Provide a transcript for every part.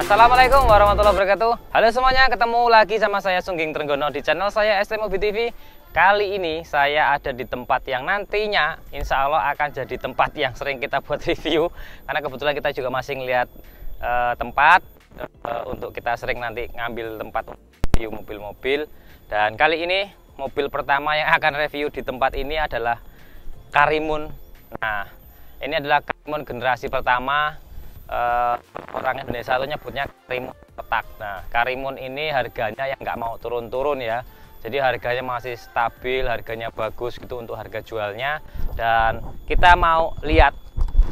Assalamualaikum warahmatullahi wabarakatuh. Halo semuanya, ketemu lagi sama saya Sungging Trenggono di channel saya ST Mobi TV. Kali ini saya ada di tempat yang nantinya insya Allah akan jadi tempat yang sering kita buat review. Karena kebetulan kita juga masih ngeliat tempat untuk kita sering nanti ngambil tempat review mobil-mobil. Dan kali ini mobil pertama yang akan review di tempat ini adalah Karimun. Nah, ini adalah Karimun generasi pertama. Orang Indonesia itu nyebutnya Karimun kotak. Nah, Karimun ini harganya yang nggak mau turun-turun ya. Jadi harganya masih stabil, harganya bagus gitu untuk harga jualnya. Dan kita mau lihat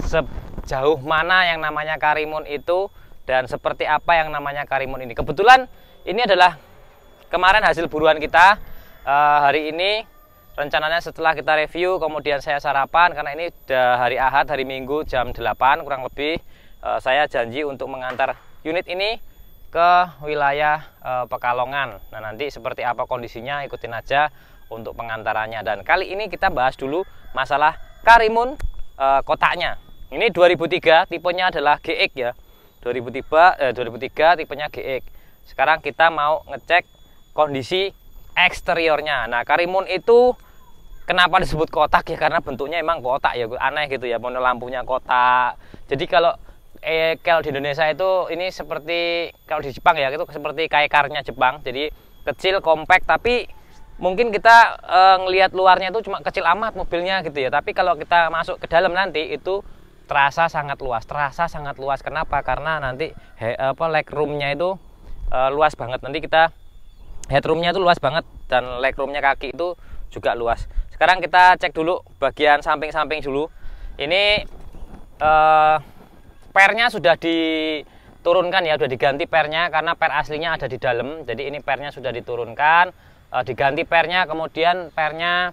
sejauh mana yang namanya Karimun itu dan seperti apa yang namanya Karimun ini. Kebetulan ini adalah kemarin hasil buruan kita. Hari ini rencananya setelah kita review kemudian saya sarapan, karena ini udah hari Ahad, hari Minggu jam 8 kurang lebih. Saya janji untuk mengantar unit ini ke wilayah Pekalongan. Nah, nanti seperti apa kondisinya ikutin aja untuk pengantarannya. Dan kali ini kita bahas dulu masalah Karimun kotaknya. Ini 2003, tipenya adalah GX ya. 2003 tipenya GX. Sekarang kita mau ngecek kondisi eksteriornya. Nah, Karimun itu kenapa disebut kotak ya? Karena bentuknya emang kotak ya, aneh gitu ya. Mono lampunya kotak. Jadi kalau di Indonesia itu ini seperti, kalau di Jepang ya itu seperti kayak karnya Jepang, jadi kecil compact, tapi mungkin kita ngelihat luarnya itu cuma kecil amat mobilnya gitu ya, tapi kalau kita masuk ke dalam nanti itu terasa sangat luas. Kenapa? Karena nanti legroomnya itu luas banget. Nanti kita headroomnya itu luas banget dan legroomnya kaki itu juga luas. Sekarang kita cek dulu bagian samping-samping dulu. Ini pernya sudah diturunkan ya, sudah diganti pernya karena per aslinya ada di dalam. Jadi ini pernya sudah diturunkan, diganti pernya, kemudian pernya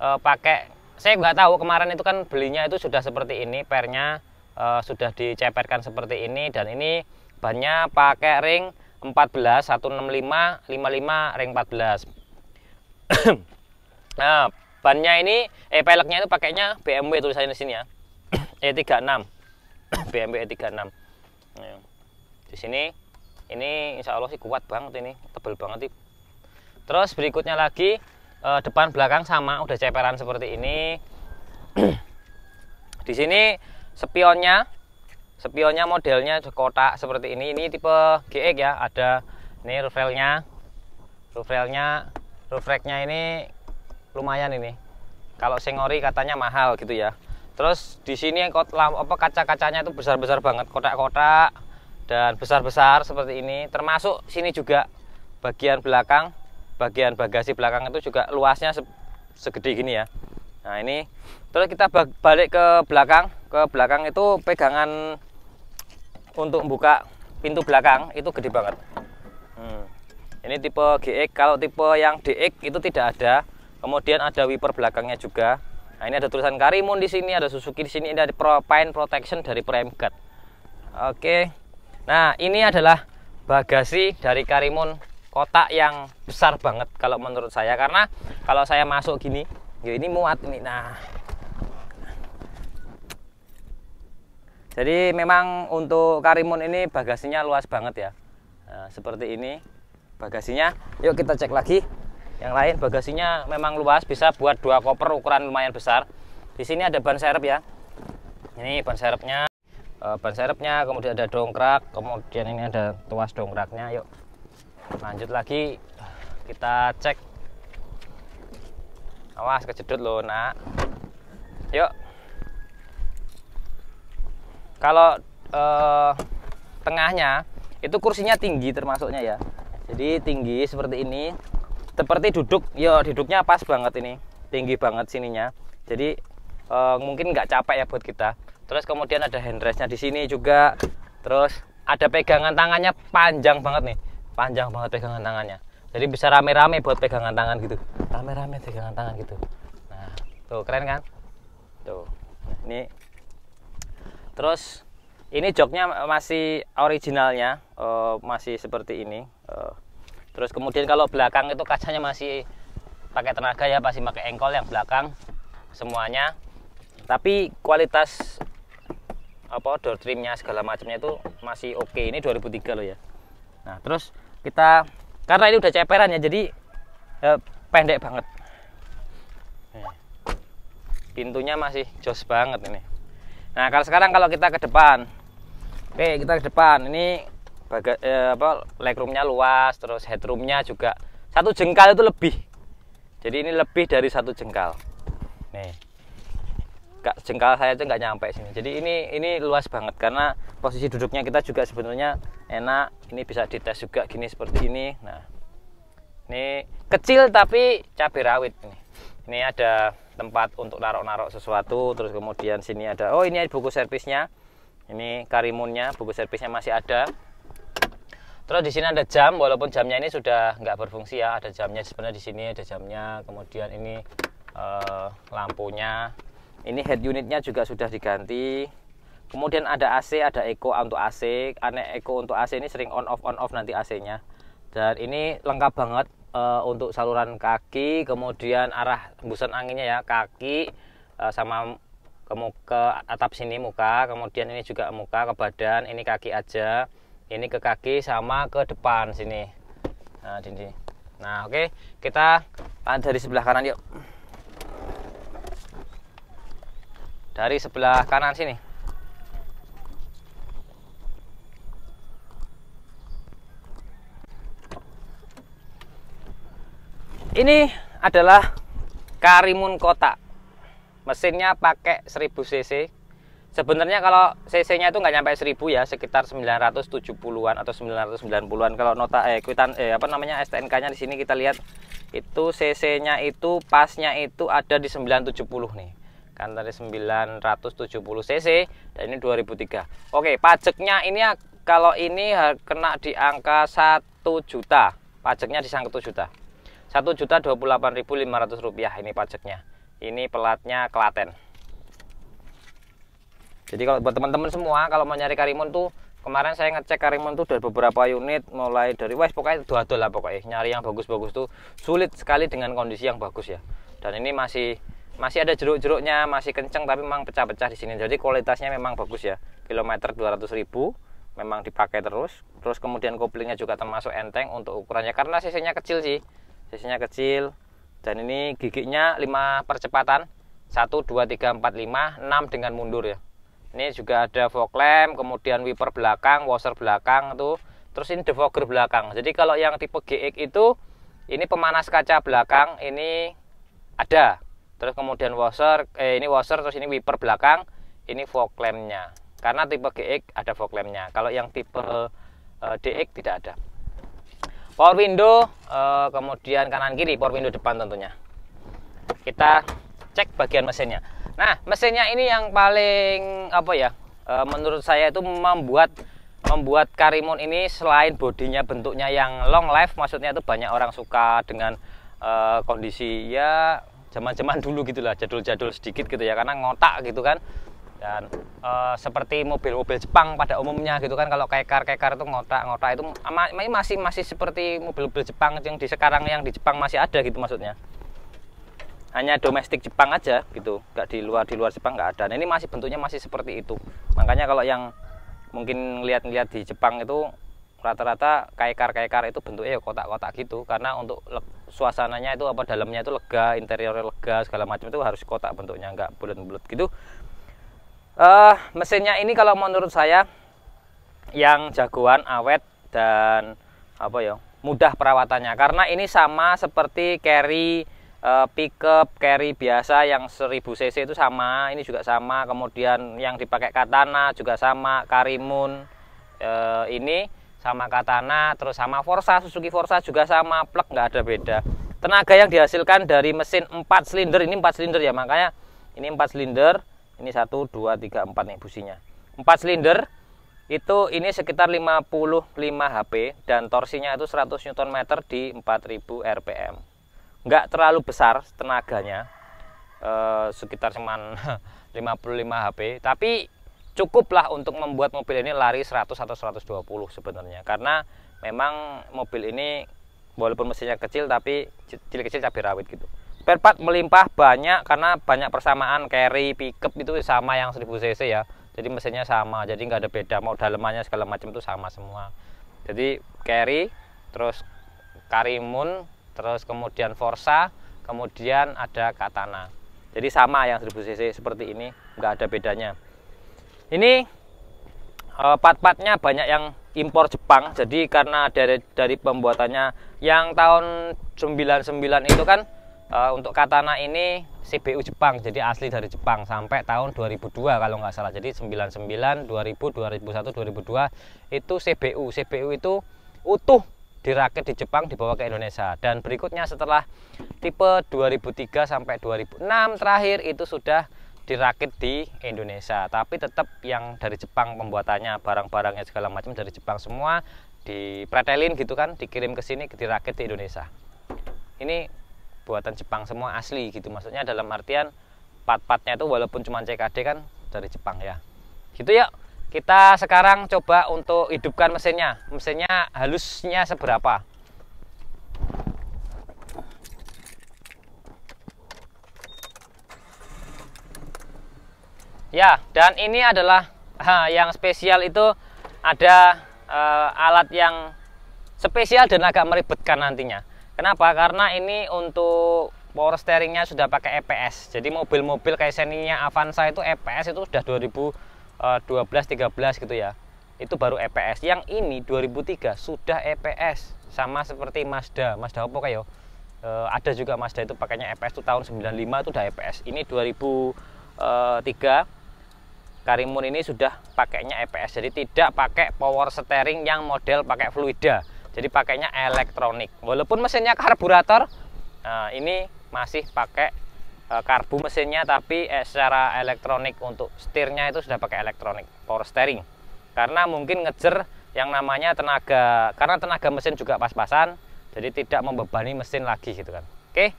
pakai, saya nggak tahu kemarin itu kan belinya itu sudah seperti ini, pernya sudah diceperkan seperti ini. Dan ini bannya pakai ring 14 165 55 ring 14. Nah, bannya ini peleknya itu pakainya BMW tulisannya di sini ya. E36. BMW E36. Nah, di sini ini insya Allah sih kuat banget, ini tebel banget. Terus berikutnya lagi depan belakang sama udah ceperan seperti ini. Di sini spionnya modelnya kotak seperti ini. Ini tipe GX ya. Ada ini roof racknya ini lumayan ini. Kalau Sengori katanya mahal gitu ya. Terus di sini kaca-kacanya itu besar-besar banget, kotak-kotak dan besar-besar seperti ini. Termasuk sini juga bagian belakang, bagian bagasi belakang itu juga luasnya segede gini ya. Nah, ini terus kita balik ke belakang. Ke belakang itu pegangan untuk buka pintu belakang itu gede banget. Ini tipe GX. Kalau tipe yang DX itu tidak ada. Kemudian ada wiper belakangnya juga. Nah, ini ada tulisan Karimun di sini, ada Suzuki di sini, ada Paint Protection dari Prime Guard. Oke. Nah, ini adalah bagasi dari Karimun kotak yang besar banget kalau menurut saya, karena kalau saya masuk gini, ya ini muat ini. Nah. Jadi memang untuk Karimun ini bagasinya luas banget ya. Nah, seperti ini bagasinya. Yuk kita cek lagi. Yang lain bagasinya memang luas, bisa buat 2 koper ukuran lumayan besar. Di sini ada ban serep ya. Ini ban serepnya, kemudian ada dongkrak, kemudian ini ada tuas dongkraknya. Yuk lanjut lagi, kita cek. Awas kejedot loh nak. Yuk, kalau tengahnya itu kursinya tinggi termasuknya ya, jadi tinggi seperti ini, seperti duduk. Yo, duduknya pas banget, ini tinggi banget sininya, jadi mungkin nggak capek ya buat kita. Terus kemudian ada handrestnya di sini juga, terus ada pegangan tangannya panjang banget nih, panjang banget pegangan tangannya, jadi bisa rame-rame buat pegangan tangan gitu, rame-rame pegangan tangan gitu. Nah tuh keren kan tuh. Nah, ini terus ini joknya masih originalnya, masih seperti ini. Terus kemudian kalau belakang itu kacanya masih pakai tenaga ya, masih pakai engkol yang belakang semuanya, tapi kualitas door trimnya segala macamnya itu masih oke. Ini 2003 loh ya. Nah terus kita, karena ini udah ceperan ya, jadi pendek banget. Pintunya masih jos banget ini. Nah sekarang kalau kita ke depan, oke kita ke depan, ini legroomnya luas, terus headroomnya juga 1 jengkal itu lebih. Jadi ini lebih dari 1 jengkal. Nih, jengkal saya itu nggak nyampe sini. Jadi ini luas banget, karena posisi duduknya kita juga sebenarnya enak. Ini bisa dites juga gini seperti ini. Nah, ini kecil tapi cabai rawit ini. Ini ada tempat untuk narok-narok sesuatu. Terus kemudian sini ada, ini buku servisnya. Ini karimunnya, buku servisnya masih ada. Terus di sini ada jam, walaupun jamnya ini sudah nggak berfungsi ya. Ada jamnya sebenarnya di sini, ada jamnya. Kemudian ini lampunya. Ini head unitnya juga sudah diganti. Kemudian ada AC, ada eco untuk AC. Aneh eco untuk AC ini sering on off nanti AC-nya. Dan ini lengkap banget untuk saluran kaki, kemudian arah hembusan anginnya ya, kaki sama ke atap sini muka, kemudian ini juga muka ke badan, ini kaki aja, ini ke kaki sama ke depan sini. Nah ini. Nah oke, kita dari sebelah kanan yuk. Dari sebelah kanan sini. Ini adalah Karimun kotak. Mesinnya pakai 1000 cc. Sebenarnya kalau cc-nya itu nggak nyampe 1000 ya, sekitar 970-an atau 990-an. Kalau nota STNK-nya di sini kita lihat itu cc-nya itu pasnya itu ada di 970 nih. Kan tadi 970 cc dan ini 2003. Oke, pajaknya ini kalau ini kena di angka 1 juta. Pajaknya di 1 juta. 1.028.500 rupiah ini pajaknya. Ini pelatnya Klaten. Jadi kalau buat teman-teman semua kalau mau nyari Karimun tuh, kemarin saya ngecek Karimun tuh dari beberapa unit, mulai dari pokoknya dua-dua lah pokoknya. Nyari yang bagus-bagus tuh sulit sekali dengan kondisi yang bagus ya. Dan ini masih ada jeruk-jeruknya, masih kenceng tapi memang pecah-pecah di sini. Jadi kualitasnya memang bagus ya. Kilometer 200.000 memang dipakai terus. Terus kemudian koplingnya juga termasuk enteng untuk ukurannya, karena cc-nya kecil sih. Cc-nya kecil, dan ini giginya 5 percepatan, 1, 2, 3, 4, 5, 6 dengan mundur ya. Ini juga ada fog lamp, kemudian wiper belakang, washer belakang tuh, terus ini defogger belakang. Jadi kalau yang tipe GX itu ini pemanas kaca belakang ini ada, terus kemudian ini washer, terus ini wiper belakang, ini fog lamp-nya. Karena tipe GX ada fog lamp-nya. Kalau yang tipe DX tidak ada. Power window, kemudian kanan kiri, power window depan tentunya. Kita cek bagian mesinnya. Nah, mesinnya ini yang paling menurut saya itu membuat Karimun ini, selain bodinya bentuknya yang long life, maksudnya itu banyak orang suka dengan kondisi ya zaman-zaman dulu gitulah, jadul-jadul sedikit gitu ya, karena ngotak gitu kan. Dan seperti mobil-mobil Jepang pada umumnya gitu kan, kalau kekar itu ngotak itu masih seperti mobil-mobil Jepang yang di Jepang masih ada gitu, maksudnya hanya domestik Jepang aja gitu, nggak di luar Jepang nggak ada. Nah, ini masih bentuknya masih seperti itu. Makanya kalau yang mungkin lihat di Jepang itu rata-rata kekar itu bentuknya ya kotak-kotak gitu, karena untuk suasananya itu dalamnya itu lega, interiornya lega segala macam, itu harus kotak bentuknya, nggak bulat-bulat gitu. Mesinnya ini kalau menurut saya yang jagoan, awet, dan apa ya, mudah perawatannya, karena ini sama seperti carry pickup, carry biasa yang 1000 cc itu sama, ini juga sama. Kemudian yang dipakai Katana juga sama, Karimun ini sama Katana, terus sama Forza, Suzuki Forza juga sama, plek, nggak ada beda. Tenaga yang dihasilkan dari mesin 4 silinder, ini 4 silinder ya, makanya ini 4 silinder, ini 1, 2, 3, 4 nih businya. 4 silinder itu ini sekitar 55 HP dan torsinya itu 100 Nm di 4000 rpm. Nggak terlalu besar tenaganya, sekitar cuman 55 HP, tapi cukuplah untuk membuat mobil ini lari 100 atau 120 sebenarnya, karena memang mobil ini walaupun mesinnya kecil tapi kecil cabai rawit gitu. Spare part melimpah banyak karena banyak persamaan, carry, pickup itu sama yang 1000 cc ya. Jadi mesinnya sama, jadi nggak ada beda, mau dalemannya segala macam itu sama semua. Jadi carry, terus Karimun, terus kemudian Forza, kemudian ada Katana. Jadi sama yang 1000 cc seperti ini, nggak ada bedanya. Ini part-partnya banyak yang impor Jepang, jadi karena dari pembuatannya yang tahun 99 itu kan, untuk Katana ini CBU Jepang, jadi asli dari Jepang sampai tahun 2002 kalau nggak salah. Jadi 99, 2000, 2001, 2002 itu CBU. CBU itu utuh dirakit di Jepang dibawa ke Indonesia, dan berikutnya setelah tipe 2003 sampai 2006 terakhir itu sudah dirakit di Indonesia, tapi tetap yang dari Jepang pembuatannya, barang-barangnya segala macam dari Jepang semua, dipretelin gitu kan, dikirim ke sini dirakit di Indonesia. Ini buatan Jepang semua, asli gitu, maksudnya dalam artian part-partnya itu walaupun cuma CKD kan dari Jepang ya. Gitu ya. Kita sekarang coba untuk hidupkan mesinnya. Mesinnya halusnya seberapa? Ya, dan ini adalah yang spesial itu ada alat yang spesial dan agak meribetkan nantinya. Kenapa? Karena ini untuk power steeringnya sudah pakai EPS. Jadi mobil-mobil kayak Xenia Avanza itu EPS itu sudah 2012-13 gitu ya. Itu baru EPS. Yang ini 2003 sudah EPS, sama seperti Mazda. Mazda apa kayak? Ada juga Mazda itu pakainya EPS itu tahun 95 itu udah EPS. Ini 2003 Karimun ini sudah pakainya EPS. Jadi tidak pakai power steering yang model pakai fluida. Jadi pakainya elektronik. Walaupun mesinnya karburator, ini masih pakai karbu mesinnya, tapi secara elektronik untuk setirnya itu sudah pakai elektronik power steering. Karena mungkin ngejar yang namanya tenaga, karena tenaga mesin juga pas-pasan, jadi tidak membebani mesin lagi gitu kan. Oke,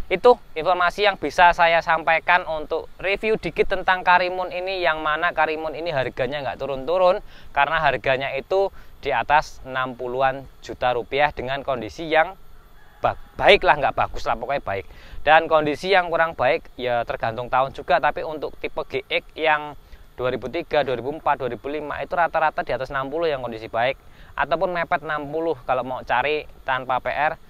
itu informasi yang bisa saya sampaikan untuk review dikit tentang Karimun ini, yang mana Karimun ini harganya nggak turun-turun, karena harganya itu di atas 60-an juta rupiah dengan kondisi yang baik lah, nggak bagus lah, pokoknya baik. Dan kondisi yang kurang baik ya tergantung tahun juga, tapi untuk tipe GX yang 2003, 2004, 2005 itu rata-rata di atas 60 yang kondisi baik, ataupun mepet 60 kalau mau cari tanpa PR,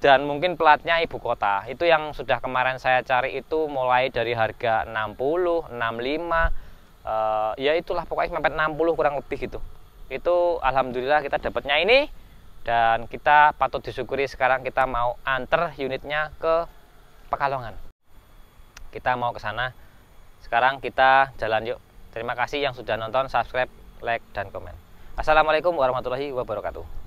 dan mungkin platnya ibu kota. Itu yang sudah kemarin saya cari itu mulai dari harga 60, 65, ya itulah pokoknya mepet 60 kurang lebih gitu. Itu alhamdulillah kita dapatnya ini, dan kita patut disyukuri. Sekarang kita mau antar unitnya ke Pekalongan. Kita mau ke sana. Sekarang kita jalan yuk. Terima kasih yang sudah nonton, subscribe, like, dan komen. Assalamualaikum warahmatullahi wabarakatuh.